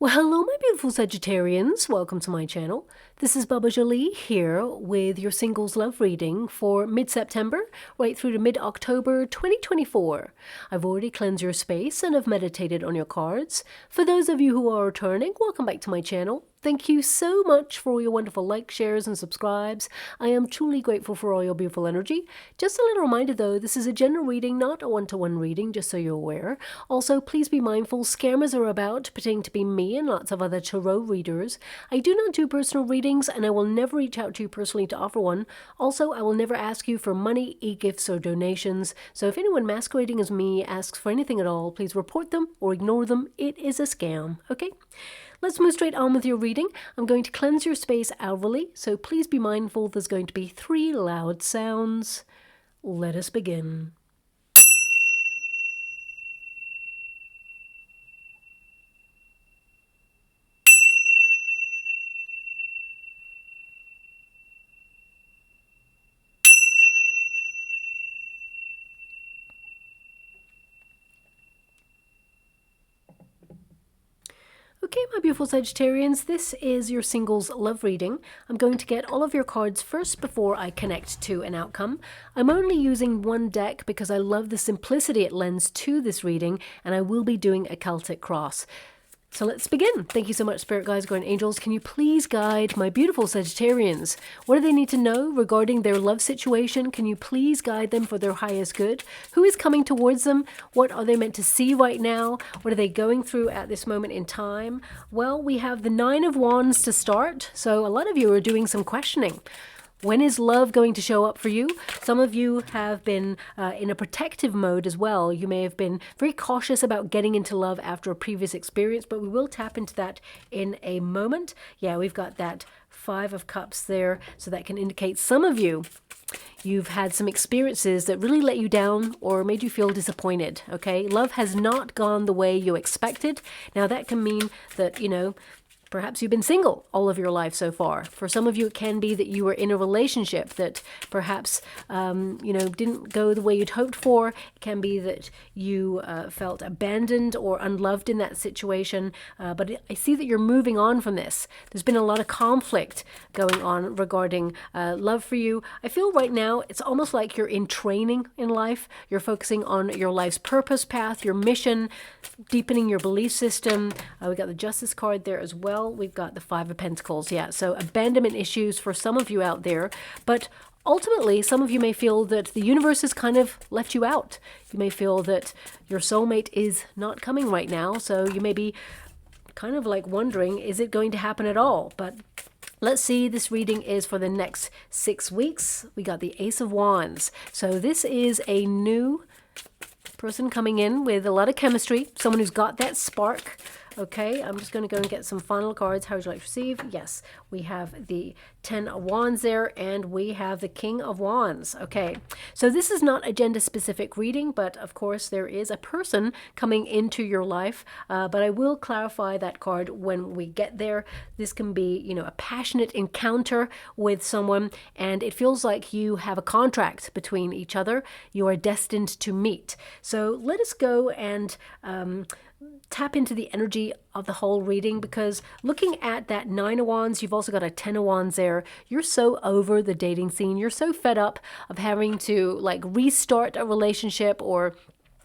Well, hello, my beautiful Sagittarians. Welcome to my channel. This is Baba Jolie here with your singles love reading for mid-September right through to mid-October 2024. I've already cleansed your space and have meditated on your cards. For those of you who are returning, welcome back to my channel. Thank you so much for all your wonderful likes, shares, and subscribes. I am truly grateful for all your beautiful energy. Just a little reminder though, this is a general reading, not a one-to-one reading, just so you're aware. Also, please be mindful, scammers are about, pretending to be me and lots of other tarot readers. I do not do personal readings, and I will never reach out to you personally to offer one. Also, I will never ask you for money, e-gifts, or donations. So if anyone masquerading as me asks for anything at all, please report them or ignore them. It is a scam, okay? Let's move straight on with your reading. I'm going to cleanse your space hourly, so please be mindful there's going to be 3 loud sounds. Let us begin. Okay, my beautiful Sagittarians, this is your singles love reading. I'm going to get all of your cards first before I connect to an outcome. I'm only using one deck because I love the simplicity it lends to this reading, and I will be doing a Celtic cross. So let's begin. Thank you so much, Spirit Guides, Guardian Angels. Can you please guide my beautiful Sagittarians? What do they need to know regarding their love situation? Can you please guide them for their highest good? Who is coming towards them? What are they meant to see right now? What are they going through at this moment in time? Well, we have the 9 of Wands to start. So a lot of you are doing some questioning. When is love going to show up for you? Some of you have been in a protective mode as well. You may have been very cautious about getting into love after a previous experience, but we will tap into that in a moment. Yeah, we've got that 5 of Cups there, so that can indicate some of you, you've had some experiences that really let you down or made you feel disappointed, okay? Love has not gone the way you expected. Now, that can mean that, you know, perhaps you've been single all of your life so far. For some of you, it can be that you were in a relationship that perhaps, didn't go the way you'd hoped for. It can be that you felt abandoned or unloved in that situation. But I see that you're moving on from this. There's been a lot of conflict going on regarding love for you. I feel right now it's almost like you're in training in life. You're focusing on your life's purpose path, your mission, deepening your belief system. We got the Justice card there as well. We've got the 5 of Pentacles. Yeah, so abandonment issues for some of you out there. But ultimately, some of you may feel that the universe has kind of left you out. You may feel that your soulmate is not coming right now. So you may be kind of like wondering, is it going to happen at all? But let's see, this reading is for the next 6 weeks. We got the Ace of Wands. So this is a new person coming in with a lot of chemistry, someone who's got that spark. Okay, I'm just going to go and get some final cards. How would you like to receive? Yes, we have the 10 of Wands there, and we have the King of Wands. Okay, so this is not a gender-specific reading, but of course there is a person coming into your life. But I will clarify that card when we get there. This can be, you know, a passionate encounter with someone, and it feels like you have a contract between each other. You are destined to meet. So let us go and tap into the energy of the whole reading, because looking at that 9 of Wands, you've also got a 10 of Wands there. You're so over the dating scene. You're so fed up of having to like restart a relationship, or,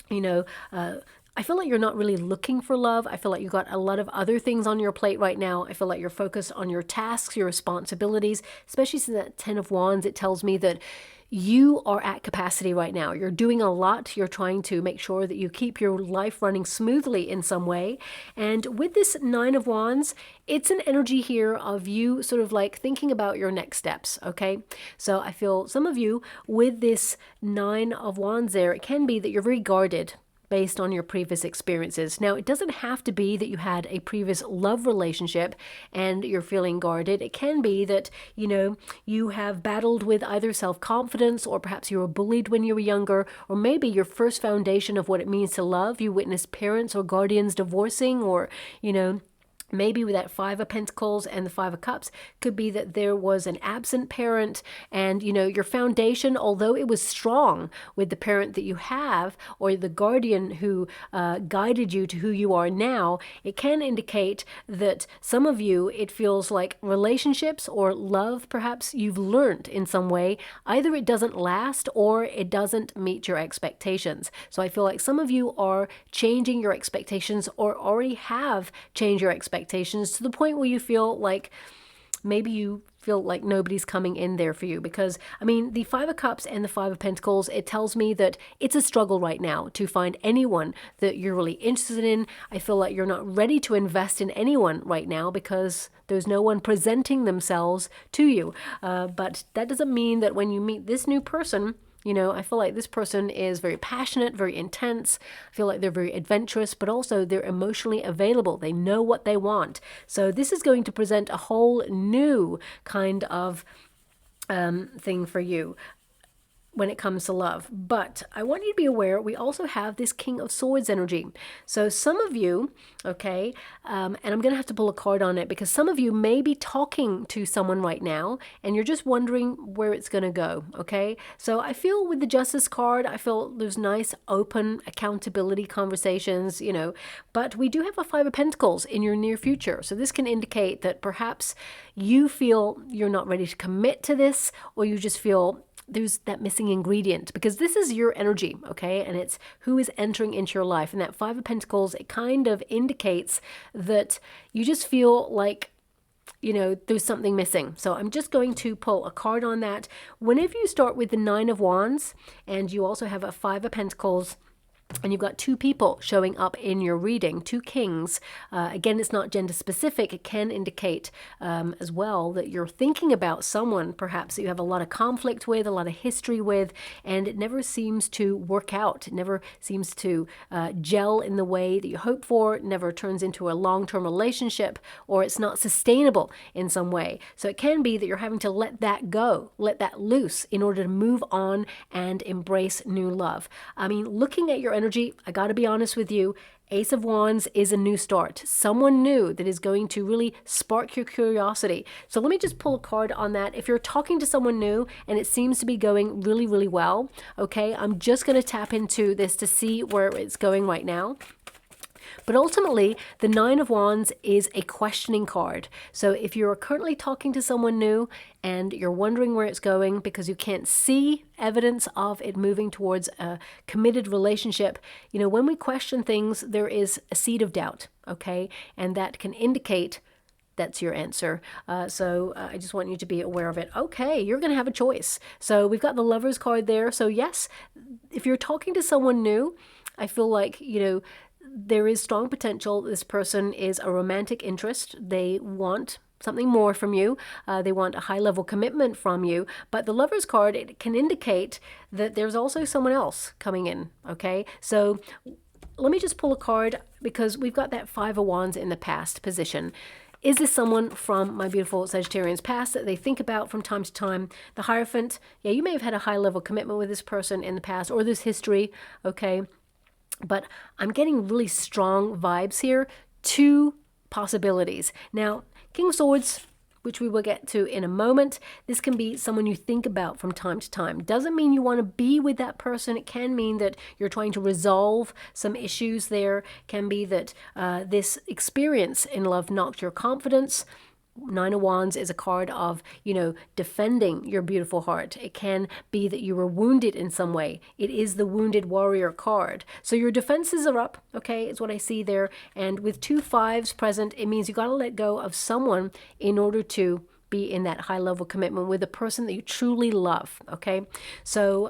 you know, I feel like you're not really looking for love. I feel like you've got a lot of other things on your plate right now. I feel like you're focused on your tasks, your responsibilities, especially since that 10 of Wands, it tells me that you are at capacity right now. You're doing a lot. You're trying to make sure that you keep your life running smoothly in some way. And with this 9 of Wands, it's an energy here of you sort of like thinking about your next steps, okay? So I feel some of you with this 9 of Wands there, it can be that you're very guarded based on your previous experiences. Now, it doesn't have to be that you had a previous love relationship and you're feeling guarded. It can be that, you know, you have battled with either self-confidence, or perhaps you were bullied when you were younger, or maybe your first foundation of what it means to love, you witnessed parents or guardians divorcing, or, you know, Maybe with that Five of Pentacles and the Five of Cups, could be that there was an absent parent, and you know, your foundation, although it was strong with the parent that you have, or the guardian who guided you to who you are now, it can indicate that some of you, it feels like relationships or love, perhaps you've learned in some way, either it doesn't last or it doesn't meet your expectations. So I feel like some of you are changing your expectations, or already have changed your expectations to the point where you feel like maybe you feel like nobody's coming in there for you. Because I mean, the Five of Cups and the Five of Pentacles, it tells me that it's a struggle right now to find anyone that you're really interested in. I feel like you're not ready to invest in anyone right now because there's no one presenting themselves to you. But that doesn't mean that when you meet this new person, you know, I feel like this person is very passionate, very intense. I feel like they're very adventurous, but also they're emotionally available. They know what they want. So this is going to present a whole new kind of thing for you when it comes to love. But I want you to be aware, we also have this King of Swords energy. So some of you, okay, and I'm going to have to pull a card on it, because some of you may be talking to someone right now and you're just wondering where it's going to go, okay? So I feel with the Justice card, I feel there's nice open accountability conversations, you know, but we do have a Five of Pentacles in your near future. So this can indicate that perhaps you feel you're not ready to commit to this, or you just feel there's that missing ingredient, because this is your energy, okay? And it's who is entering into your life. And that Five of Pentacles, it kind of indicates that you just feel like, you know, there's something missing. So I'm just going to pull a card on that. Whenever you start with the Nine of Wands and you also have a Five of Pentacles, and you've got two people showing up in your reading, two kings. Again, it's not gender specific. It can indicate as well that you're thinking about someone perhaps that you have a lot of conflict with, a lot of history with, and it never seems to work out. It never seems to gel in the way that you hope for. It never turns into a long-term relationship, or it's not sustainable in some way. So it can be that you're having to let that go, let that loose in order to move on and embrace new love. I mean, looking at your energy, I got to be honest with you, Ace of Wands is a new start. Someone new that is going to really spark your curiosity. So let me just pull a card on that. If you're talking to someone new and it seems to be going really, really well, okay, I'm just going to tap into this to see where it's going right now. But ultimately, the Nine of Wands is a questioning card. So if you're currently talking to someone new and you're wondering where it's going because you can't see evidence of it moving towards a committed relationship, you know, when we question things, there is a seed of doubt, okay? And that can indicate that's your answer. So I just want you to be aware of it. Okay, you're going to have a choice. So we've got the Lovers card there. So yes, if you're talking to someone new, I feel like, you know, there is strong potential. This person is a romantic interest. They want something more from you. They want a high level commitment from you. But the Lovers card, it can indicate that there's also someone else coming in. Okay, so let me just pull a card, because we've got that Five of Wands in the past position. Is this someone from my beautiful Sagittarians past that they think about from time to time? The Hierophant, yeah, you may have had a high level commitment with this person in the past, or there's history, okay? But I'm getting really strong vibes here. Two possibilities. Now, King of Swords, which we will get to in a moment, this can be someone you think about from time to time. Doesn't mean you want to be with that person. It can mean that you're trying to resolve some issues there. Can be that this experience in love knocked your confidence. Nine of Wands is a card of, you know, defending your beautiful heart. It can be that you were wounded in some way. It is the Wounded Warrior card. So your defenses are up, okay, is what I see there. And with two fives present, it means you got to let go of someone in order to be in that high level commitment with a person that you truly love, okay? So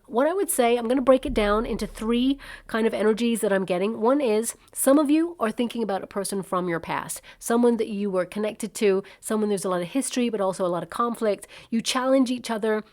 what I would say, I'm going to break it down into three kind of energies that I'm getting. One is some of you are thinking about a person from your past, someone that you were connected to, someone there's a lot of history, but also a lot of conflict. You challenge each other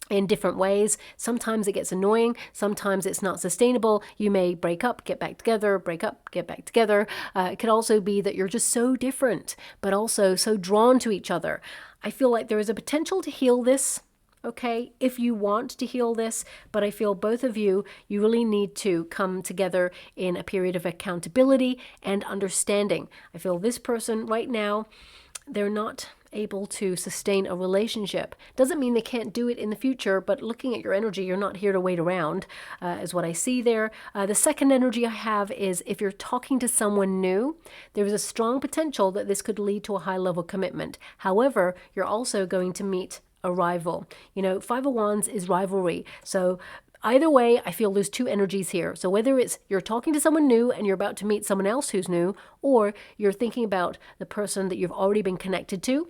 in different ways. Sometimes it gets annoying. Sometimes it's not sustainable. You may break up, get back together, break up, get back together. It could also be that you're just so different, but also so drawn to each other. I feel like there is a potential to heal this. okay, if you want to heal this, but I feel both of you really need to come together in a period of accountability and understanding. I feel this person right now, they're not able to sustain a relationship. Doesn't mean they can't do it in the future, but looking at your energy, you're not here to wait around, is what I see there. The second energy I have is if you're talking to someone new, there is a strong potential that this could lead to a high level commitment. However, you're also going to meet a rival. You know, Five of Wands is rivalry. So either way, I feel there's two energies here. So whether it's you're talking to someone new and you're about to meet someone else who's new, or you're thinking about the person that you've already been connected to,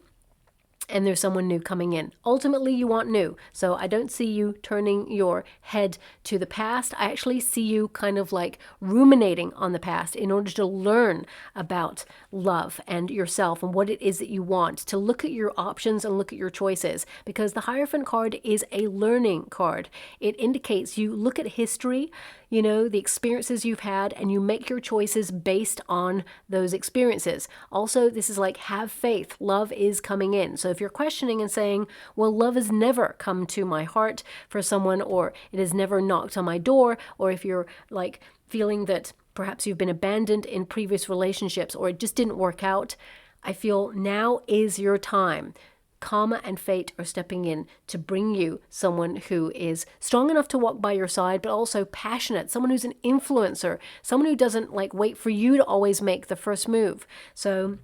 and there's someone new coming in. Ultimately, you want new. So I don't see you turning your head to the past. I actually see you kind of like ruminating on the past in order to learn about love and yourself and what it is that you want, to look at your options and look at your choices, because the Hierophant card is a learning card. It indicates you look at history, you know, the experiences you've had, and you make your choices based on those experiences. Also, this is like, have faith. Love is coming in. So if you're questioning and saying, well, love has never come to my heart for someone, or it has never knocked on my door, or if you're like feeling that perhaps you've been abandoned in previous relationships or it just didn't work out, I feel now is your time. Karma and fate are stepping in to bring you someone who is strong enough to walk by your side, but also passionate, someone who's an influencer, someone who doesn't like wait for you to always make the first move. So,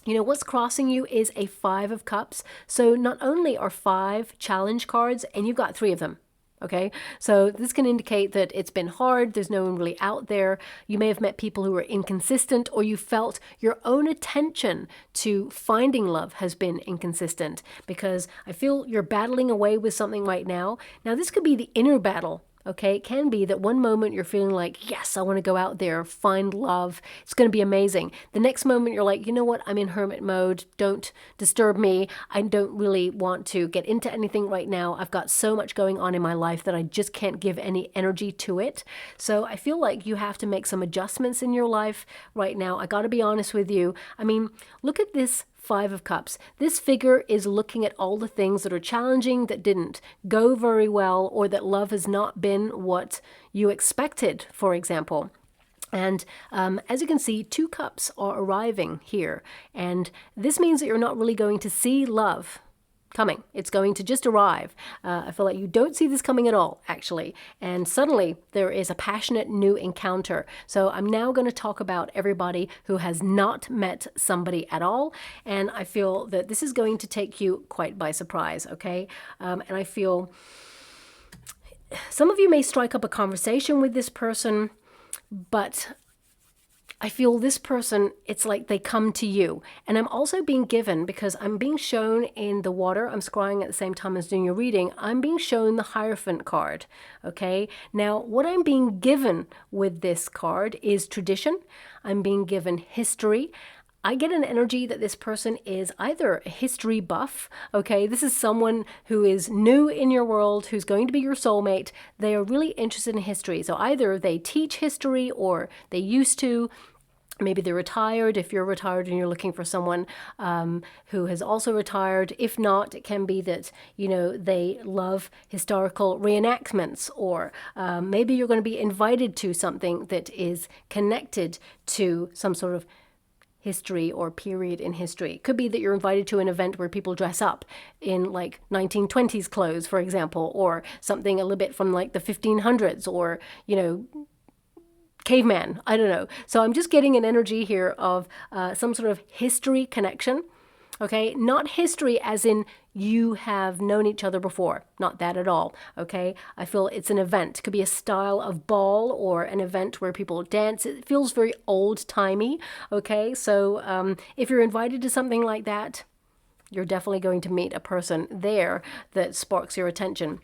you know, what's crossing you is a Five of Cups. So not only are 5 challenge cards, and you've got 3 of them. Okay, so this can indicate that it's been hard. There's no one really out there. You may have met people who are inconsistent, or you felt your own attention to finding love has been inconsistent, because I feel you're battling away with something right now. Now, this could be the inner battle. Okay, it can be that one moment you're feeling like, yes, I want to go out there, find love. It's going to be amazing. The next moment you're like, you know what? I'm in hermit mode. Don't disturb me. I don't really want to get into anything right now. I've got so much going on in my life that I just can't give any energy to it. So I feel like you have to make some adjustments in your life right now. I got to be honest with you. I mean, look at this Five of Cups. This figure is looking at all the things that are challenging, that didn't go very well, or that love has not been what you expected, for example. And as you can see, 2 cups are arriving here. And this means that you're not really going to see love coming. It's going to just arrive. I feel like you don't see this coming at all, actually. And suddenly there is a passionate new encounter. So I'm now going to talk about everybody who has not met somebody at all. And I feel that this is going to take you quite by surprise, okay? And I feel some of you may strike up a conversation with this person, but I feel this person, it's like they come to you. And I'm also being given, because I'm being shown in the water, I'm scrying at the same time as doing your reading, I'm being shown the Hierophant card, okay? Now, what I'm being given with this card is tradition. I'm being given history. I get an energy that this person is either a history buff, okay? This is someone who is new in your world, who's going to be your soulmate. They are really interested in history. So either they teach history, or they used to. Maybe they're retired, if you're retired and you're looking for someone who has also retired. If not, it can be that, you know, they love historical reenactments, or maybe you're going to be invited to something that is connected to some sort of history or period in history. It could be that you're invited to an event where people dress up in like 1920s clothes, for example, or something a little bit from like the 1500s, or, you know, caveman, I don't know. So I'm just getting an energy here of some sort of history connection, okay? Not history as in you have known each other before, not that at all, okay? I feel it's an event. It could be a style of ball, or an event where people dance. It feels very old-timey, okay? So if you're invited to something like that, you're definitely going to meet a person there that sparks your attention.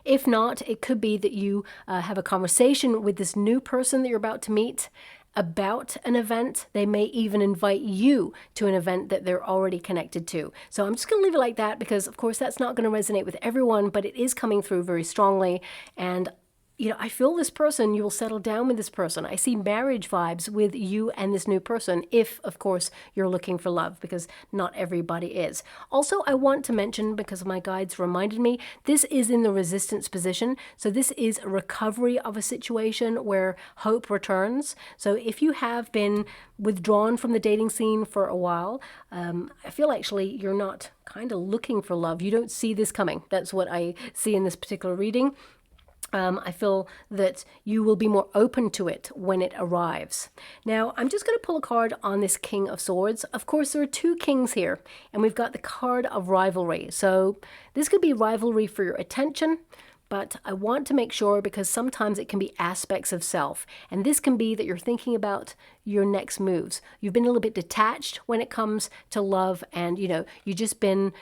If not, it could be that you have a conversation with this new person that you're about to meet about an event. They may even invite you to an event that they're already connected to. So I'm just going to leave it like that, because of course that's not going to resonate with everyone, but it is coming through very strongly. And I feel this person, you will settle down with this person. I see marriage vibes with you and this new person, if, of course, you're looking for love, because not everybody is. Also, I want to mention, because my guides reminded me, this is in the resistance position. So this is a recovery of a situation where hope returns. So if you have been withdrawn from the dating scene for a while, I feel actually you're not kind of looking for love. You don't see this coming. That's what I see in this particular reading. I feel that you will be more open to it when it arrives. Now, I'm just going to pull a card on this King of Swords. Of course, there are two kings here, and we've got the card of rivalry. So this could be rivalry for your attention, but I want to make sure, because sometimes it can be aspects of self. And this can be that you're thinking about your next moves. You've been a little bit detached when it comes to love, and, you've just been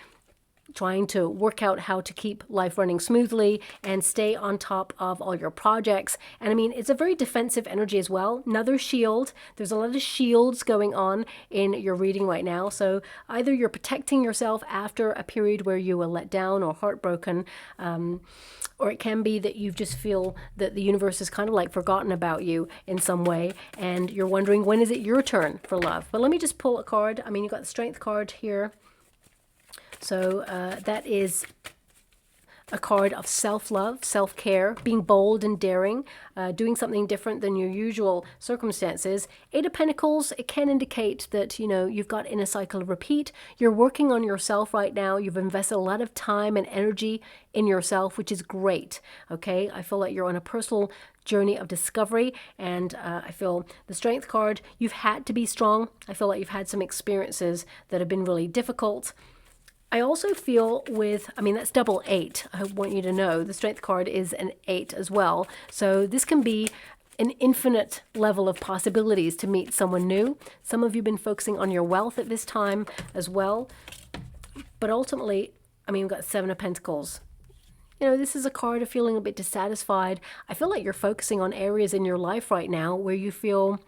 trying to work out how to keep life running smoothly and stay on top of all your projects. And I mean, it's a very defensive energy as well. Another shield. There's a lot of shields going on in your reading right now. So either you're protecting yourself after a period where you were let down or heartbroken, or it can be that you just feel that the universe is kind of like forgotten about you in some way, and you're wondering, when is it your turn for love? But let me just pull a card. I mean, you've got the Strength card here. So that is a card of self-love, self-care, being bold and daring, doing something different than your usual circumstances. Eight of Pentacles, it can indicate that, you've got in a cycle of repeat. You're working on yourself right now. You've invested a lot of time and energy in yourself, which is great. Okay, I feel like you're on a personal journey of discovery, and I feel the Strength card, you've had to be strong. I feel like you've had some experiences that have been really difficult. I also feel that's double 8. I want you to know the Strength card is an 8 as well. So this can be an infinite level of possibilities to meet someone new. Some of you have been focusing on your wealth at this time as well. But ultimately, we've got 7 of Pentacles. This is a card of feeling a bit dissatisfied. I feel like you're focusing on areas in your life right now where you feel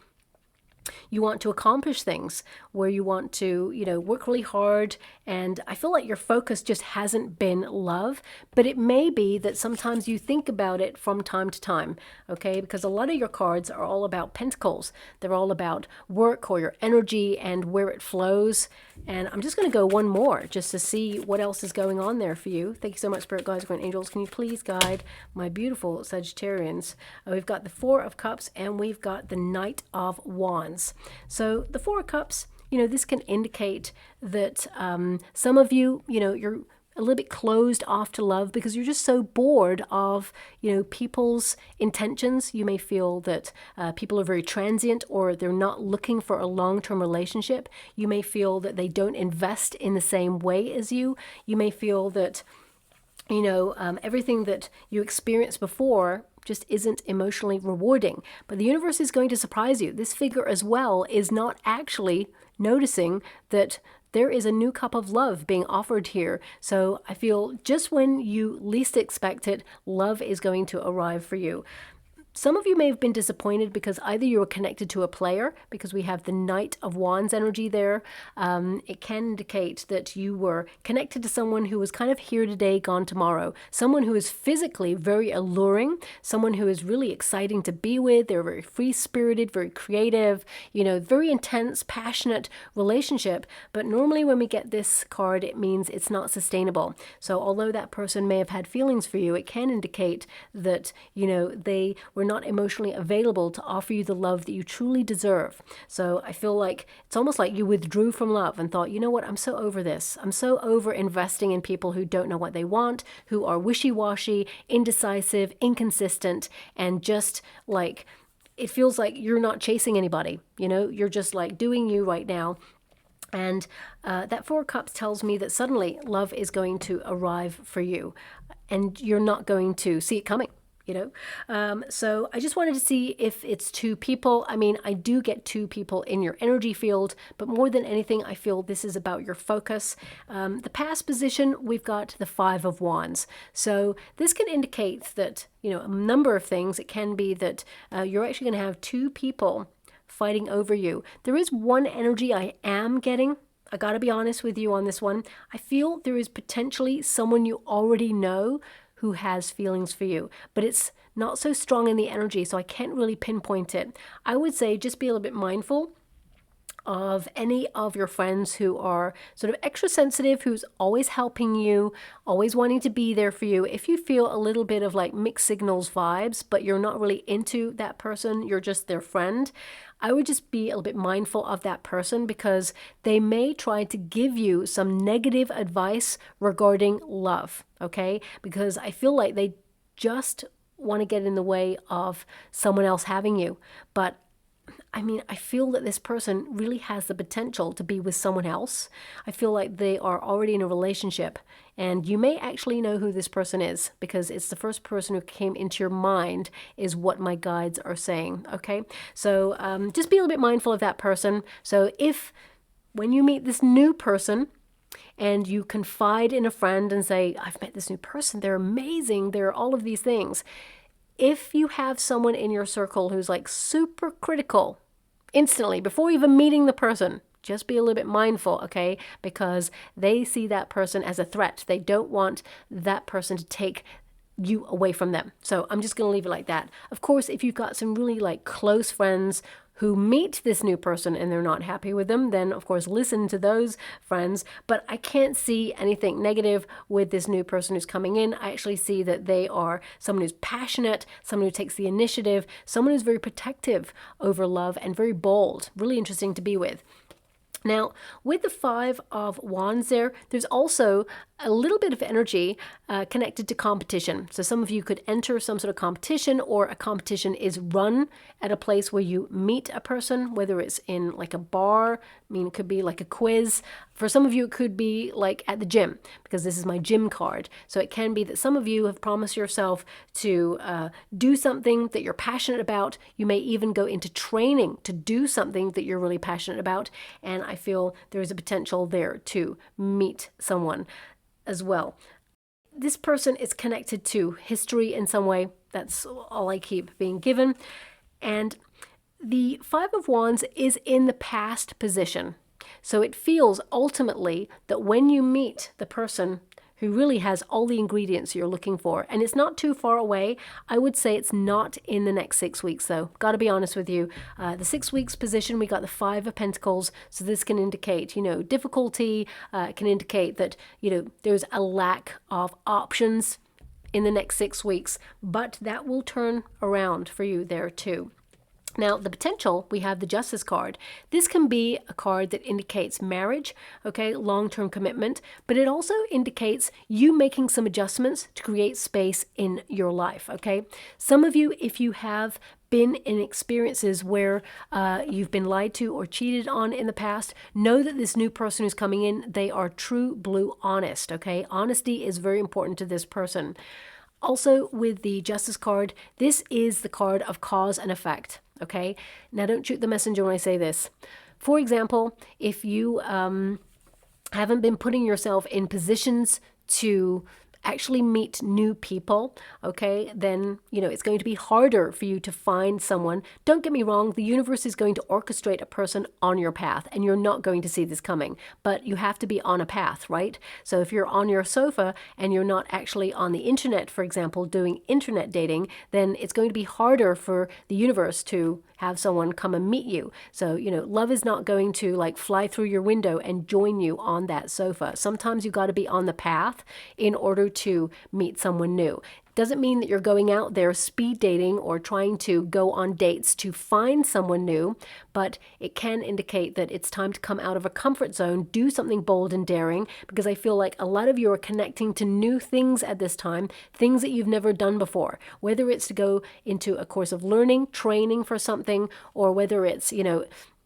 you want to accomplish things, where you want to, work really hard. And I feel like your focus just hasn't been love, but it may be that sometimes you think about it from time to time, okay? Because a lot of your cards are all about pentacles. They're all about work or your energy and where it flows. And I'm just going to go one more just to see what else is going on there for you. Thank you so much, Spirit Guides, Guardian Angels. Can you please guide my beautiful Sagittarians? We've got the Four of Cups and we've got the Knight of Wands. So the Four of Cups, this can indicate that some of you, you're a little bit closed off to love because you're just so bored of, people's intentions. You may feel that people are very transient, or they're not looking for a long-term relationship. You may feel that they don't invest in the same way as you. You may feel that, everything that you experienced before just isn't emotionally rewarding. But the universe is going to surprise you. This figure as well is not actually noticing that there is a new cup of love being offered here. So I feel just when you least expect it, love is going to arrive for you. Some of you may have been disappointed because either you were connected to a player, because we have the Knight of Wands energy there. It can indicate that you were connected to someone who was kind of here today, gone tomorrow. Someone who is physically very alluring, someone who is really exciting to be with. They're very free-spirited, very creative, very intense, passionate relationship. But normally when we get this card, it means it's not sustainable. So although that person may have had feelings for you, it can indicate that, they were not emotionally available to offer you the love that you truly deserve. So I feel like it's almost like you withdrew from love and thought, you know what, I'm so over this. I'm so over investing in people who don't know what they want, who are wishy-washy, indecisive, inconsistent, and just like, it feels like you're not chasing anybody. You're just like doing you right now. And that Four of Cups tells me that suddenly love is going to arrive for you and you're not going to see it coming. So I just wanted to see if it's two people. I do get two people in your energy field, but more than anything, I feel this is about your focus. The past position, we've got the Five of Wands. So this can indicate that, a number of things. It can be that you're actually going to have two people fighting over you. There is one energy I am getting. I got to be honest with you on this one. I feel there is potentially someone you already know who has feelings for you, but it's not so strong in the energy, so I can't really pinpoint it. I would say just be a little bit mindful of any of your friends who are sort of extra sensitive, who's always helping you, always wanting to be there for you. If you feel a little bit of like mixed signals vibes, but you're not really into that person, you're just their friend, I would just be a little bit mindful of that person, because they may try to give you some negative advice regarding love, okay? Because I feel like they just want to get in the way of someone else having you. But I mean, I feel that this person really has the potential to be with someone else. I feel like they are already in a relationship, and you may actually know who this person is, because it's the first person who came into your mind is what my guides are saying, okay? So just be a little bit mindful of that person. So if when you meet this new person and you confide in a friend and say, I've met this new person, they're amazing, they're all of these things. If you have someone in your circle who's like super critical instantly before even meeting the person, just be a little bit mindful, okay? Because they see that person as a threat. They don't want that person to take you away from them. So I'm just going to leave it like that. Of course, if you've got some really like close friends who meet this new person and they're not happy with them, then of course listen to those friends. But I can't see anything negative with this new person who's coming in. I actually see that they are someone who's passionate, someone who takes the initiative, someone who's very protective over love and very bold. Really interesting to be with. Now, with the Five of Wands there's also a little bit of energy connected to competition. So some of you could enter some sort of competition, or a competition is run at a place where you meet a person, whether it's in like a bar. I mean, it could be like a quiz. For some of you, it could be like at the gym, because this is my gym card. So it can be that some of you have promised yourself to do something that you're passionate about. You may even go into training to do something that you're really passionate about. And I feel there is a potential there to meet someone as well. This person is connected to history in some way. That's all I keep being given. And the Five of Wands is in the past position. So it feels ultimately that when you meet the person who really has all the ingredients you're looking for, and it's not too far away, I would say it's not in the next 6 weeks though. Got to be honest with you. The 6 weeks position, we got the Five of Pentacles, so this can indicate, difficulty, can indicate that, there's a lack of options in the next 6 weeks, but that will turn around for you there too. Now, the potential, we have the Justice card. This can be a card that indicates marriage, okay, long-term commitment, but it also indicates you making some adjustments to create space in your life, okay? Some of you, if you have been in experiences where you've been lied to or cheated on in the past, know that this new person who's coming in, they are true blue honest, okay? Honesty is very important to this person. Also, with the Justice card, this is the card of cause and effect. Okay, now don't shoot the messenger when I say this. For example, if you haven't been putting yourself in positions to actually meet new people, okay, then, it's going to be harder for you to find someone. Don't get me wrong, the universe is going to orchestrate a person on your path, and you're not going to see this coming, but you have to be on a path, right? So if you're on your sofa and you're not actually on the internet, for example, doing internet dating, then it's going to be harder for the universe to have someone come and meet you. So, love is not going to like fly through your window and join you on that sofa. Sometimes you got to be on the path in order to meet someone new. Doesn't mean that you're going out there speed dating or trying to go on dates to find someone new, but it can indicate that it's time to come out of a comfort zone, do something bold and daring, because I feel like a lot of you are connecting to new things at this time, things that you've never done before, whether it's to go into a course of learning, training for something, or whether it's,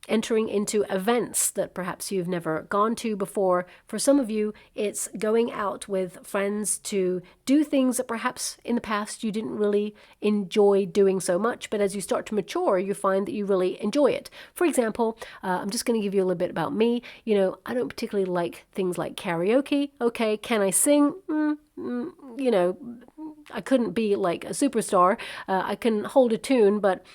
entering into events that perhaps you've never gone to before. For some of you, it's going out with friends to do things that perhaps in the past you didn't really enjoy doing so much, but as you start to mature, you find that you really enjoy it. For example, I'm just going to give you a little bit about me. I don't particularly like things like karaoke. Okay, can I sing? I couldn't be like a superstar. I can hold a tune, but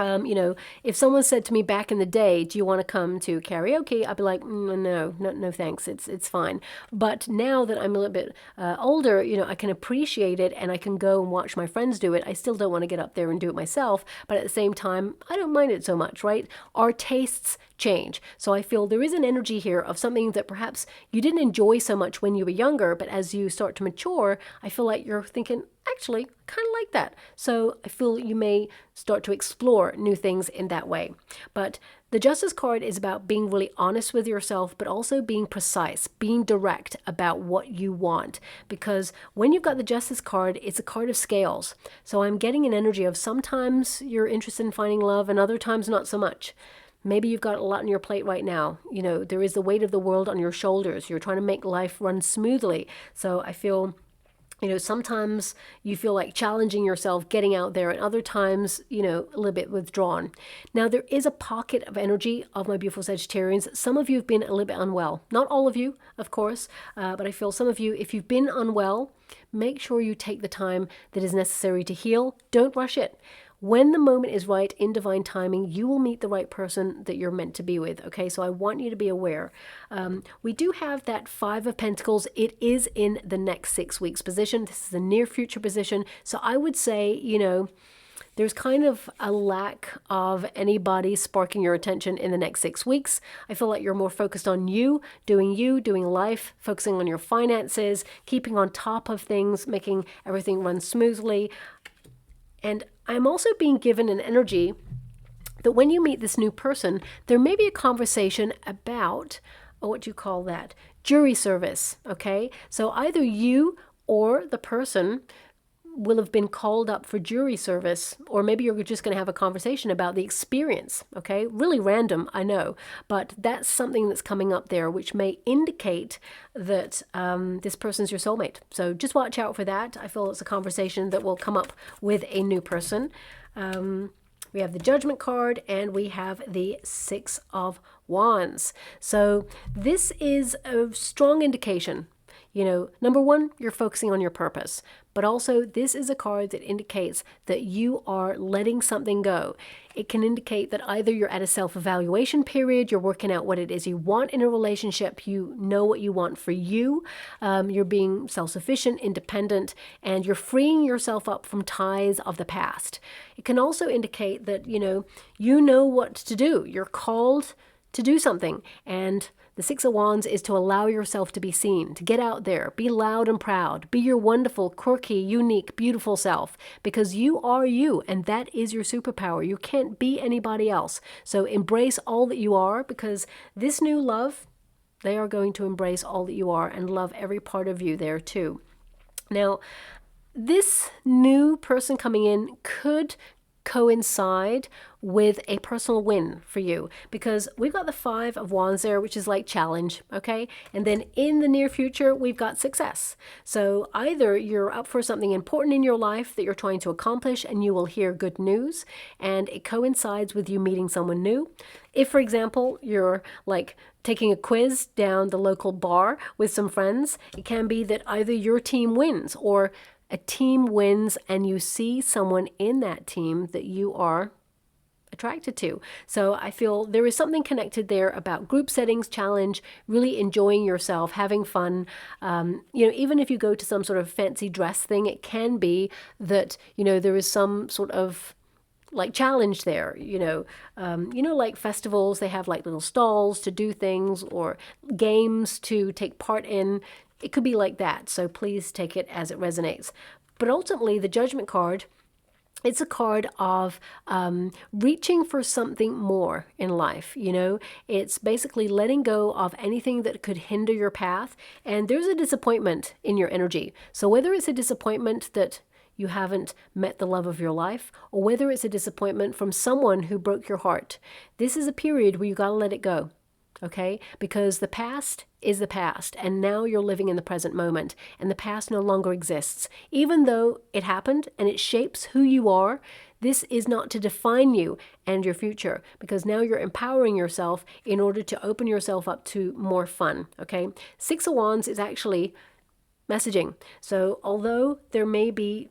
You know, if someone said to me back in the day, do you want to come to karaoke? I'd be like, no, thanks. It's fine. But now that I'm a little bit older, you know, I can appreciate it and I can go and watch my friends do it. I still don't want to get up there and do it myself. But at the same time, I don't mind it so much, right? Our tastes change. So I feel there is an energy here of something that perhaps you didn't enjoy so much when you were younger, but as you start to mature, I feel like you're thinking, actually, kind of like that. So I feel you may start to explore new things in that way. But the Justice card is about being really honest with yourself, but also being precise, being direct about what you want. Because when you've got the Justice card, it's a card of scales. So I'm getting an energy of sometimes you're interested in finding love and other times not so much. Maybe you've got a lot on your plate right now. You know, there is the weight of the world on your shoulders. You're trying to make life run smoothly. So I feel, you know, sometimes you feel like challenging yourself, getting out there, and other times, you know, a little bit withdrawn. Now, there is a pocket of energy of my beautiful Sagittarians. Some of you have been a little bit unwell. Not all of you, of course, but I feel some of you, if you've been unwell, make sure you take the time that is necessary to heal. Don't rush it. When the moment is right in divine timing, you will meet the right person that you're meant to be with. Okay, so I want you to be aware. We do have that Five of Pentacles. It is in the next 6 weeks position. This is the near future position. So I would say, you know, there's kind of a lack of anybody sparking your attention in the next 6 weeks. I feel like you're more focused on you, doing life, focusing on your finances, keeping on top of things, making everything run smoothly. And I'm also being given an energy that when you meet this new person, there may be a conversation about, what do you call that? Jury service, okay? So either you or the person will have been called up for jury service, or maybe you're just going to have a conversation about the experience, okay? Really random, I know, but that's something that's coming up there, which may indicate that this person's your soulmate. So just watch out for that. I feel it's a conversation that will come up with a new person. We have the Judgment card and we have the Six of Wands. So this is a strong indication. You know, number one, you're focusing on your purpose, but also this is a card that indicates that you are letting something go. It can indicate that either you're at a self-evaluation period, you're working out what it is you want in a relationship, you know what you want for you, you're being self-sufficient, independent, and you're freeing yourself up from ties of the past. It can also indicate that, you know what to do. You're called to do something, and the Six of Wands is to allow yourself to be seen, to get out there, be loud and proud, be your wonderful, quirky, unique, beautiful self, because you are you, and that is your superpower. You can't be anybody else. So embrace all that you are, because this new love, they are going to embrace all that you are and love every part of you there too. Now, this new person coming in could coincide with a personal win for you, because we've got the Five of Wands there, which is like challenge, okay? And then in the near future, we've got success. So either you're up for something important in your life that you're trying to accomplish and you will hear good news, and it coincides with you meeting someone new. If, for example, you're like taking a quiz down the local bar with some friends, it can be that either your team wins or a team wins and you see someone in that team that you are attracted to. So I feel there is something connected there about group settings, challenge, really enjoying yourself, having fun. Even if you go to some sort of fancy dress thing, it can be that, there is some sort of like challenge there, like festivals, they have like little stalls to do things or games to take part in. It could be like that, so please take it as it resonates. But ultimately, the Judgment card, it's a card of reaching for something more in life, It's basically letting go of anything that could hinder your path, and there's a disappointment in your energy. So whether it's a disappointment that you haven't met the love of your life, or whether it's a disappointment from someone who broke your heart, this is a period where you gotta let it go. Okay? Because the past is the past, and now you're living in the present moment, and the past no longer exists. Even though it happened and it shapes who you are, this is not to define you and your future, because now you're empowering yourself in order to open yourself up to more fun. Okay? Six of Wands is actually messaging. So although there may be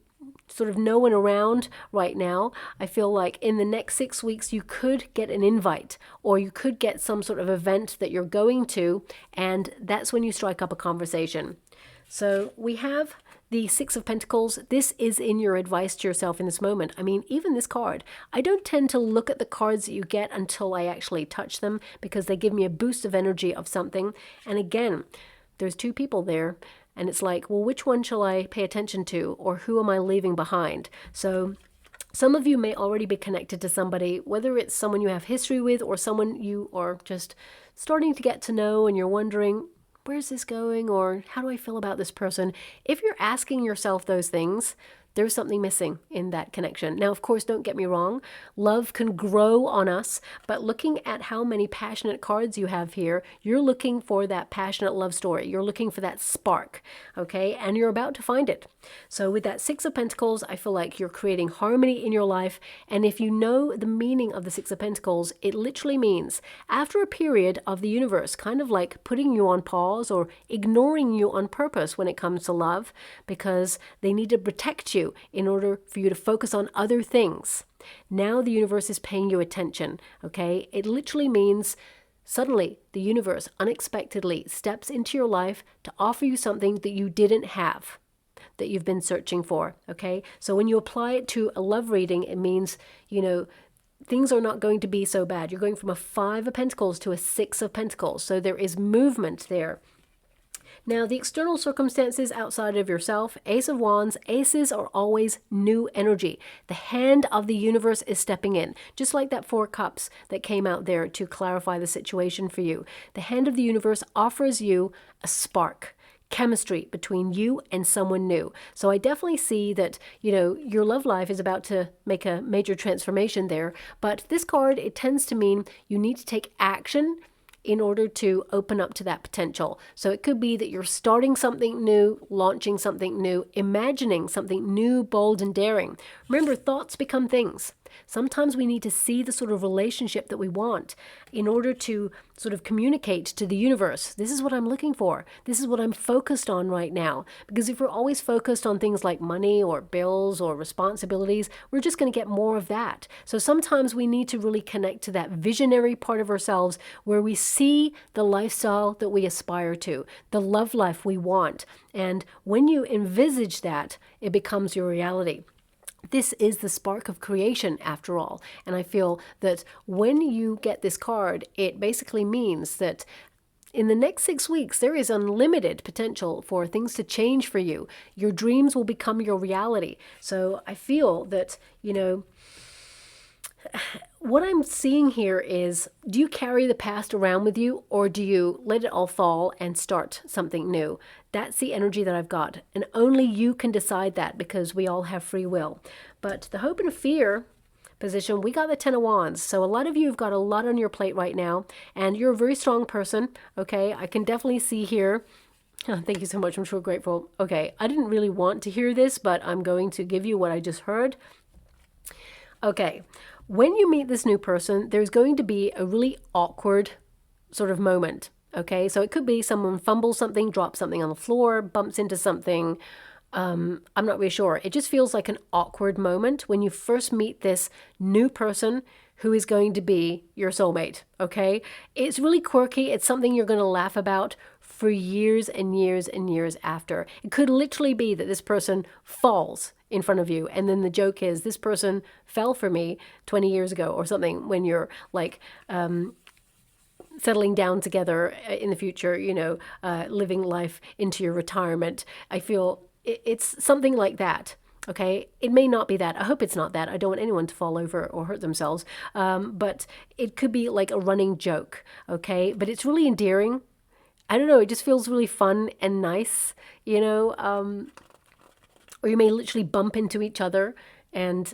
sort of no one around right now, I feel like in the next 6 weeks you could get an invite, or you could get some sort of event that you're going to, and that's when you strike up a conversation. So we have the Six of Pentacles. This is in your advice to yourself in this moment. I mean, even this card, I don't tend to look at the cards that you get until I actually touch them, because they give me a boost of energy of something. And again, there's two people there, and it's like, well, which one shall I pay attention to, or who am I leaving behind? So some of you may already be connected to somebody, whether it's someone you have history with or someone you are just starting to get to know and you're wondering, where's this going, or how do I feel about this person? If you're asking yourself those things, there's something missing in that connection. Now, of course, don't get me wrong. Love can grow on us, but looking at how many passionate cards you have here, you're looking for that passionate love story. You're looking for that spark, okay? And you're about to find it. So with that Six of Pentacles, I feel like you're creating harmony in your life. And if you know the meaning of the Six of Pentacles, it literally means after a period of the universe kind of like putting you on pause or ignoring you on purpose when it comes to love, because they need to protect you in order for you to focus on other things. Now the universe is paying you attention, okay? It literally means suddenly the universe unexpectedly steps into your life to offer you something that you didn't have, that you've been searching for, okay? So when you apply it to a love reading, it means, you know, things are not going to be so bad. You're going from a Five of Pentacles to a Six of Pentacles. So there is movement there. Now, the external circumstances outside of yourself, Ace of Wands, aces are always new energy. The hand of the universe is stepping in, just like that Four Cups that came out there to clarify the situation for you. The hand of the universe offers you a spark, chemistry between you and someone new. So I definitely see that, you know, your love life is about to make a major transformation there. But this card, it tends to mean you need to take action in order to open up to that potential. So it could be that you're starting something new, launching something new, imagining something new, bold and daring. Remember, thoughts become things. Sometimes we need to see the sort of relationship that we want in order to sort of communicate to the universe. This is what I'm looking for. This is what I'm focused on right now. Because if we're always focused on things like money or bills or responsibilities, we're just going to get more of that. So sometimes we need to really connect to that visionary part of ourselves where we see the lifestyle that we aspire to, the love life we want. And when you envisage that, it becomes your reality. This is the spark of creation, after all. And I feel that when you get this card, it basically means that in the next 6 weeks, there is unlimited potential for things to change for you. Your dreams will become your reality. So I feel that, you know, what I'm seeing here is, do you carry the past around with you, or do you let it all fall and start something new? That's the energy that I've got. And only you can decide that, because we all have free will. But the hope and fear position, we got the Ten of Wands. So a lot of you have got a lot on your plate right now, and you're a very strong person. Okay, I can definitely see here. Oh, thank you so much. I'm so grateful. Okay, I didn't really want to hear this, but I'm going to give you what I just heard. Okay. When you meet this new person, there's going to be a really awkward sort of moment, okay? So it could be someone fumbles something, drops something on the floor, bumps into something. I'm not really sure. It just feels like an awkward moment when you first meet this new person who is going to be your soulmate, okay? It's really quirky. It's something you're going to laugh about for years and years and years after. It could literally be that this person falls in front of you, and then the joke is, this person fell for me 20 years ago or something, when you're like settling down together in the future, you know, living life into your retirement. I feel it's something like that. Okay, it may not be that. I hope it's not that. I don't want anyone to fall over or hurt themselves. But it could be like a running joke. Okay, but it's really endearing. I don't know. It just feels really fun and nice, you know. Or you may literally bump into each other, and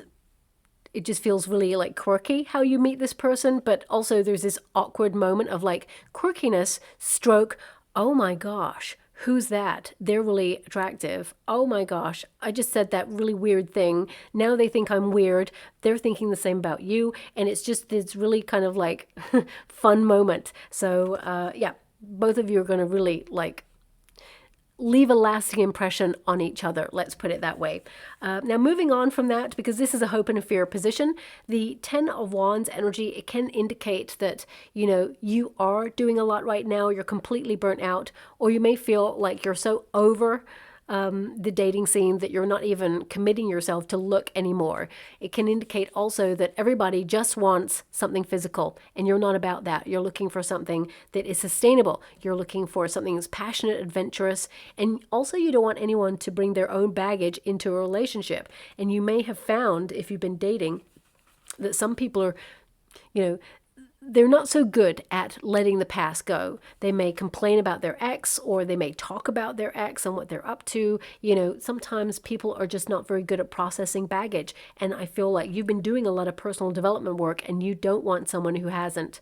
it just feels really like quirky how you meet this person. But also there's this awkward moment of like quirkiness stroke, oh my gosh, who's that? They're really attractive. Oh my gosh, I just said that really weird thing. Now they think I'm weird. They're thinking the same about you. And it's just this really kind of like fun moment. So yeah, both of you are going to really like leave a lasting impression on each other. Let's put it that way. Now, moving on from that, because this is a hope and a fear position, the 10 of Wands energy, it can indicate that, you know, you are doing a lot right now. You're completely burnt out, or you may feel like you're so over the dating scene that you're not even committing yourself to look anymore. It can indicate also that everybody just wants something physical, and you're not about that. You're looking for something that is sustainable. You're looking for something that's passionate, adventurous, and also you don't want anyone to bring their own baggage into a relationship. And you may have found, if you've been dating, that some people are, you know, they're not so good at letting the past go. They may complain about their ex, or they may talk about their ex and what they're up to. You know, sometimes people are just not very good at processing baggage. And I feel like you've been doing a lot of personal development work, and you don't want someone who hasn't.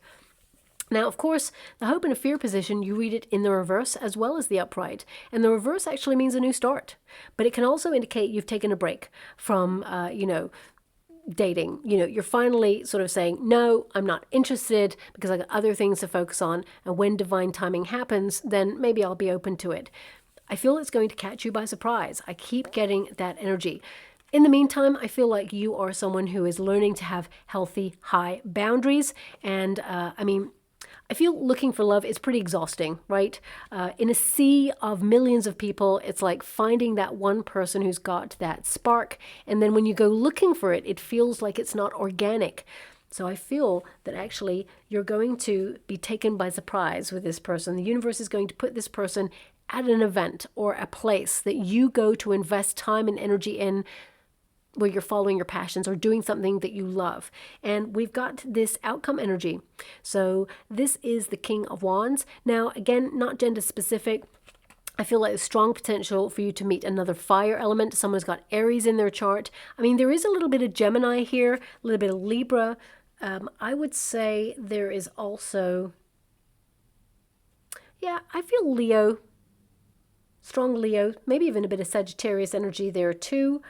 Now, of course, the hope and a fear position, you read it in the reverse as well as the upright. And the reverse actually means a new start. But it can also indicate you've taken a break from, you know, dating. You know, you're finally sort of saying, no, I'm not interested because I got other things to focus on. And when divine timing happens, then maybe I'll be open to it. I feel it's going to catch you by surprise. I keep getting that energy. In the meantime, I feel like you are someone who is learning to have healthy, high boundaries. And I mean, I feel looking for love is pretty exhausting, right? In a sea of millions of people, it's like finding that one person who's got that spark. And then when you go looking for it, it feels like it's not organic. So I feel that actually you're going to be taken by surprise with this person. The universe is going to put this person at an event or a place that you go to invest time and energy in, where you're following your passions or doing something that you love. And we've got this outcome energy. So this is the King of Wands. Now, again, not gender specific. I feel like there's strong potential for you to meet another fire element. Someone's got Aries in their chart. I mean, there is a little bit of Gemini here, a little bit of Libra. I would say there is also, yeah, I feel Leo, strong Leo, maybe even a bit of Sagittarius energy there too.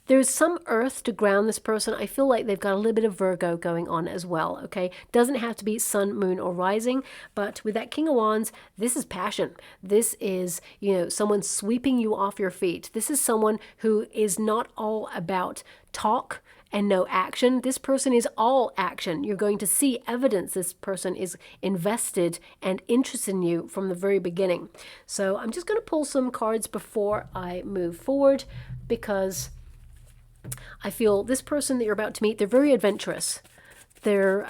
There's some earth to ground this person. I feel like they've got a little bit of Virgo going on as well, okay? Doesn't have to be sun, moon, or rising, but with that King of Wands, this is passion. This is, you know, someone sweeping you off your feet. This is someone who is not all about talk and no action. This person is all action. You're going to see evidence this person is invested and interested in you from the very beginning. So I'm just going to pull some cards before I move forward, because I feel this person that you're about to meet, they're very adventurous. They're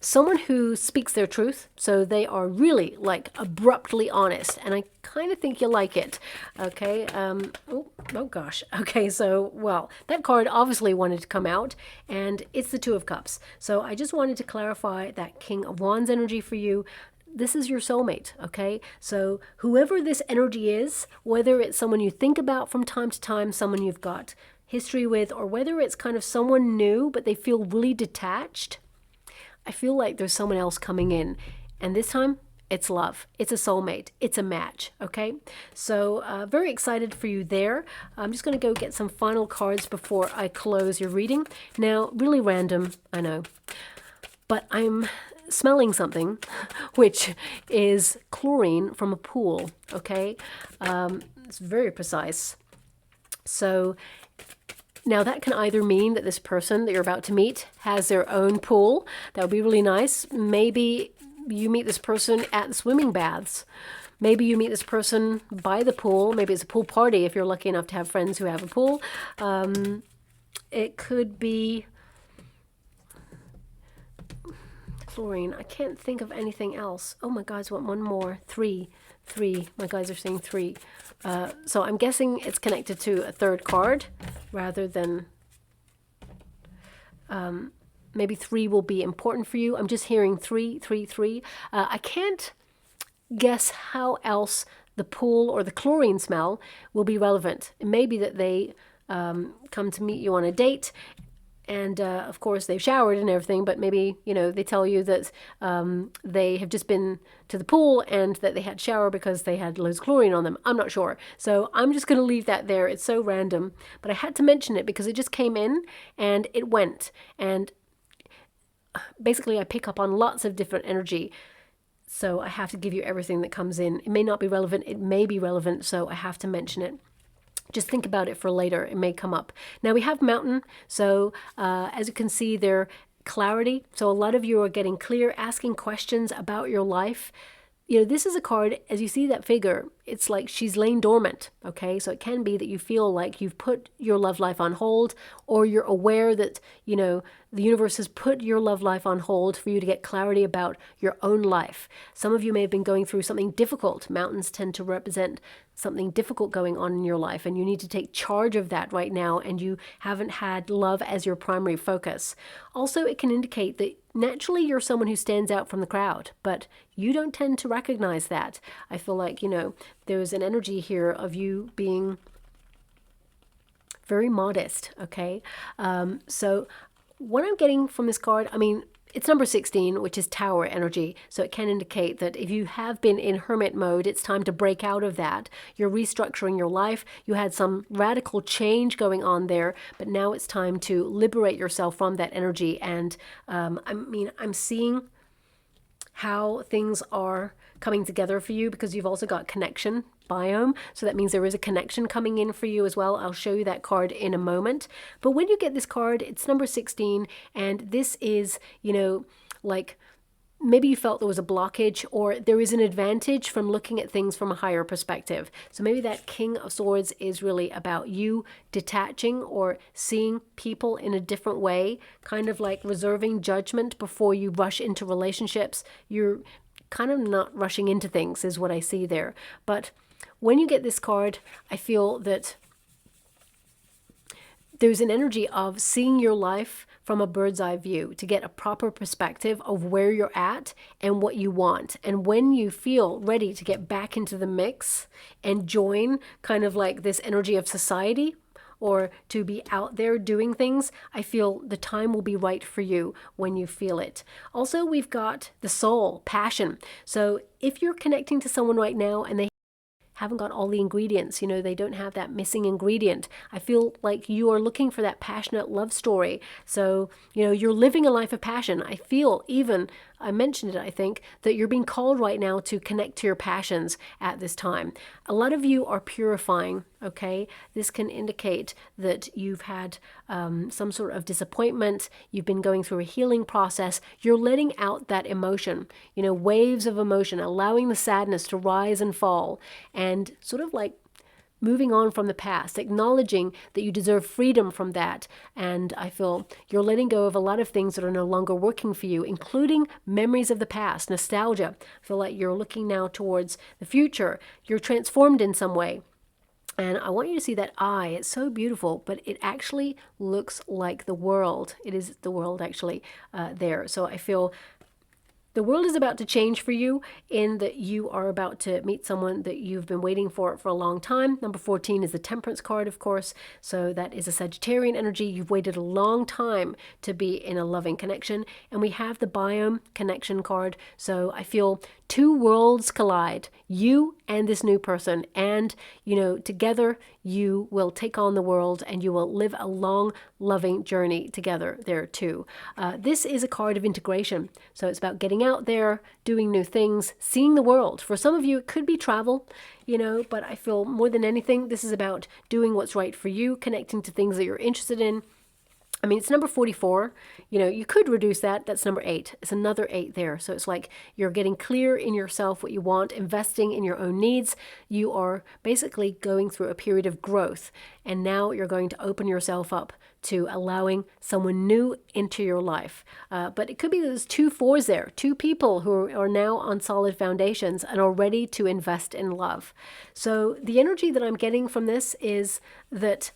someone who speaks their truth. So they are really like abruptly honest. And I kind of think you like it. Okay. Oh gosh. Okay. So, well, that card obviously wanted to come out, and it's the Two of Cups. So I just wanted to clarify that King of Wands energy for you. This is your soulmate, okay? So whoever this energy is, whether it's someone you think about from time to time, someone you've got history with, or whether it's kind of someone new, but they feel really detached, I feel like there's someone else coming in. And this time, it's love. It's a soulmate. It's a match, okay? So very excited for you there. I'm just going to go get some final cards before I close your reading. Now, really random, I know, but I'm smelling something, which is chlorine from a pool, okay? It's very precise. So now that can either mean that this person that you're about to meet has their own pool. That would be really nice. Maybe you meet this person at swimming baths. Maybe you meet this person by the pool. Maybe it's a pool party if you're lucky enough to have friends who have a pool. It could be chlorine. I can't think of anything else. Oh my guys, want one more. Three. My guys are saying 3. So I'm guessing it's connected to a third card rather than maybe 3 will be important for you. I'm just hearing 3. I can't guess how else the pool or the chlorine smell will be relevant. It may be that they come to meet you on a date, and of course they've showered and everything, but maybe, you know, they tell you that they have just been to the pool and that they had shower because they had loads of chlorine on them. I'm not sure. So I'm just going to leave that there. It's so random, but I had to mention it because it just came in and it went. And basically I pick up on lots of different energy. So I have to give you everything that comes in. It may not be relevant. It may be relevant. So I have to mention it. Just think about it for later. It may come up. Now we have mountain. So as you can see there, clarity. So a lot of you are getting clear, asking questions about your life. You know, this is a card, as you see that figure, it's like she's laying dormant, okay? So it can be that you feel like you've put your love life on hold, or you're aware that, you know, the universe has put your love life on hold for you to get clarity about your own life. Some of you may have been going through something difficult. Mountains tend to represent something difficult going on in your life, and you need to take charge of that right now, and you haven't had love as your primary focus. Also, it can indicate that naturally you're someone who stands out from the crowd, but you don't tend to recognize that. I feel like, you know, there's an energy here of you being very modest, okay? So what I'm getting from this card, I mean, it's number 16, which is Tower energy. So it can indicate that if you have been in hermit mode, it's time to break out of that. You're restructuring your life. You had some radical change going on there, but now it's time to liberate yourself from that energy. And I'm seeing how things are coming together for you, because you've also got connection biome. So that means there is a connection coming in for you as well. I'll show you that card in a moment. But when you get this card, it's number 16. And this is, you know, like maybe you felt there was a blockage, or there is an advantage from looking at things from a higher perspective. So maybe that King of Swords is really about you detaching or seeing people in a different way, kind of like reserving judgment before you rush into relationships. You're kind of not rushing into things is what I see there. But when you get this card, I feel that there's an energy of seeing your life from a bird's eye view to get a proper perspective of where you're at and what you want. And when you feel ready to get back into the mix and join kind of like this energy of society, or to be out there doing things, I feel the time will be right for you when you feel it. Also, we've got the soul, passion. So if you're connecting to someone right now and they haven't got all the ingredients, you know, they don't have that missing ingredient, I feel like you are looking for that passionate love story. So, you know, you're living a life of passion. I feel, even I mentioned it, I think, that you're being called right now to connect to your passions at this time. A lot of you are purifying, okay? This can indicate that you've had some sort of disappointment. You've been going through a healing process. You're letting out that emotion, you know, waves of emotion, allowing the sadness to rise and fall, and sort of like moving on from the past, acknowledging that you deserve freedom from that. And I feel you're letting go of a lot of things that are no longer working for you, including memories of the past, nostalgia. I feel like you're looking now towards the future. You're transformed in some way. And I want you to see that eye. It's so beautiful, but it actually looks like the world. It is the world actually there. So I feel the world is about to change for you, in that you are about to meet someone that you've been waiting for a long time. Number 14 is the Temperance card, of course. So that is a Sagittarian energy. You've waited a long time to be in a loving connection. And we have the Biome connection card. So I feel two worlds collide, you and this new person. And, you know, together you will take on the world, and you will live a long, loving journey together there too. This is a card of integration. So it's about getting out there, doing new things, seeing the world. For some of you, it could be travel, you know, but I feel more than anything, this is about doing what's right for you, connecting to things that you're interested in. I mean, it's number 44. You know, you could reduce that. That's number 8. It's another 8 there. So it's like you're getting clear in yourself what you want, investing in your own needs. You are basically going through a period of growth. And now you're going to open yourself up to allowing someone new into your life. But it could be there's 2 4s there, 2 people who are now on solid foundations and are ready to invest in love. So the energy that I'm getting from this is that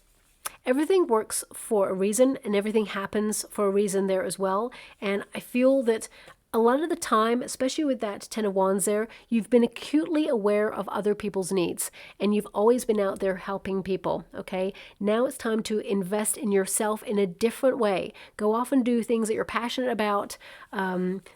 everything works for a reason, and everything happens for a reason there as well. And I feel that a lot of the time, especially with that 10 of Wands there, you've been acutely aware of other people's needs, and you've always been out there helping people, okay? Now it's time to invest in yourself in a different way. Go off and do things that you're passionate about.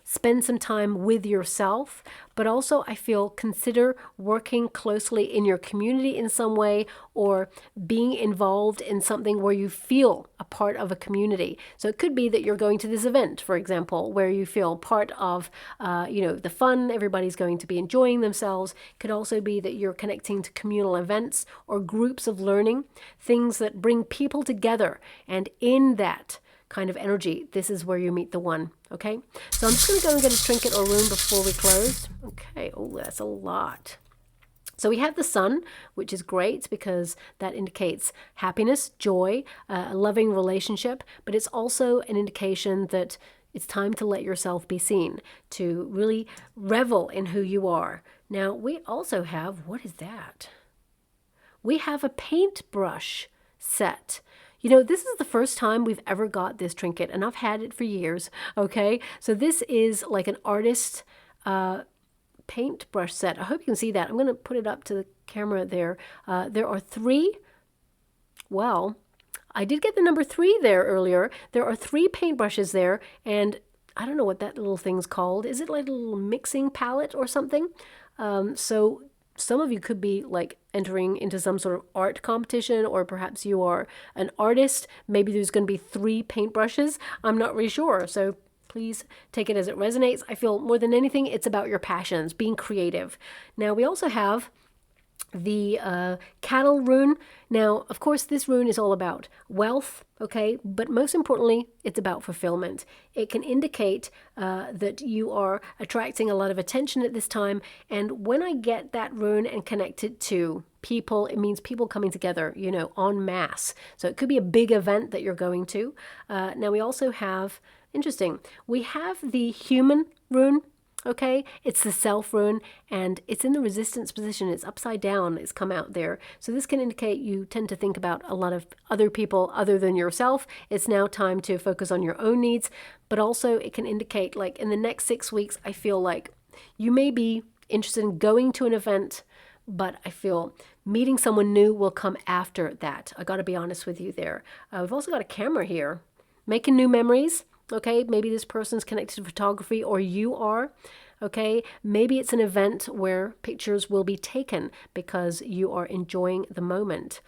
Spend some time with yourself, but also I feel consider working closely in your community in some way, or being involved in something where you feel a part of a community. So it could be that you're going to this event, for example, where you feel part of, the fun, everybody's going to be enjoying themselves. It could also be that you're connecting to communal events or groups of learning, things that bring people together. And in that kind of energy, this is where you meet the one. Okay, so I'm just going to go and get a trinket or rune before we close. Okay, oh, that's a lot. So we have the sun, which is great because that indicates happiness, joy, a loving relationship, but it's also an indication that it's time to let yourself be seen, to really revel in who you are. Now, we also have, what is that? We have a paintbrush set. You know, this is the first time we've ever got this trinket, and I've had it for years, okay? So this is like an artist paintbrush set. I hope you can see that. I'm going to put it up to the camera there. There are 3. Well, I did get the number 3 there earlier. There are 3 paintbrushes there, and I don't know what that little thing's called. Is it like a little mixing palette or something? So some of you could be like entering into some sort of art competition, or perhaps you are an artist. Maybe there's going to be 3 paintbrushes. I'm not really sure. So please take it as it resonates. I feel more than anything, it's about your passions, being creative. Now, we also have the cattle rune. Now, of course, this rune is all about wealth, okay? But most importantly, it's about fulfillment. It can indicate that you are attracting a lot of attention at this time. And when I get that rune and connect it to people, it means people coming together, you know, en masse. So it could be a big event that you're going to. Now, we also have, interesting, we have the human rune. Okay, it's the self rune, and it's in the resistance position. It's upside down. It's come out there. So this can indicate you tend to think about a lot of other people other than yourself. It's now time to focus on your own needs, but also it can indicate, like, in the next 6 weeks, I feel like you may be interested in going to an event, but I feel meeting someone new will come after that. I got to be honest with you there. We've also got a camera here. Making new memories. Okay, maybe this person's connected to photography, or you are. Okay, maybe it's an event where pictures will be taken because you are enjoying the moment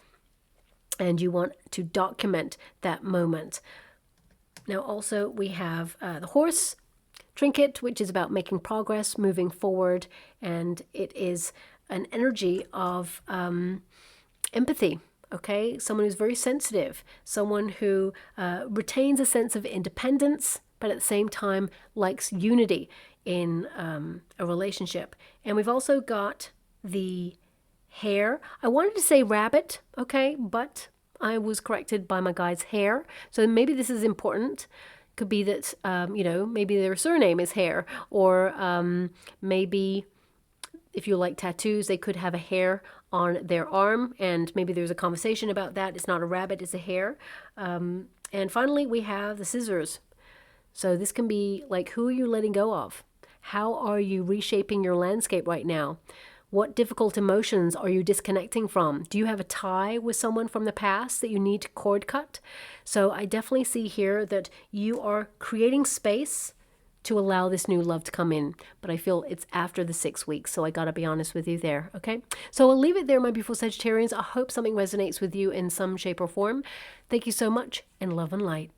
and you want to document that moment. Now, also we have the horse trinket, which is about making progress, moving forward, and it is an energy of empathy. Okay, someone who's very sensitive, someone who retains a sense of independence, but at the same time likes unity in a relationship. And we've also got the hare. I wanted to say rabbit, okay, but I was corrected by my guide's hare. So maybe this is important. Could be that, maybe their surname is Hare, or maybe if you like tattoos, they could have a hare on their arm, and maybe there's a conversation about that. It's not a rabbit, it's a hare. And finally, we have the scissors. So this can be like, who are you letting go of? How are you reshaping your landscape right now? What difficult emotions are you disconnecting from? Do you have a tie with someone from the past that you need to cord cut? So I definitely see here that you are creating space to allow this new love to come in. But I feel it's after the 6 weeks, so I gotta be honest with you there, okay? So I'll leave it there, my beautiful Sagittarians. I hope something resonates with you in some shape or form. Thank you so much, and love and light.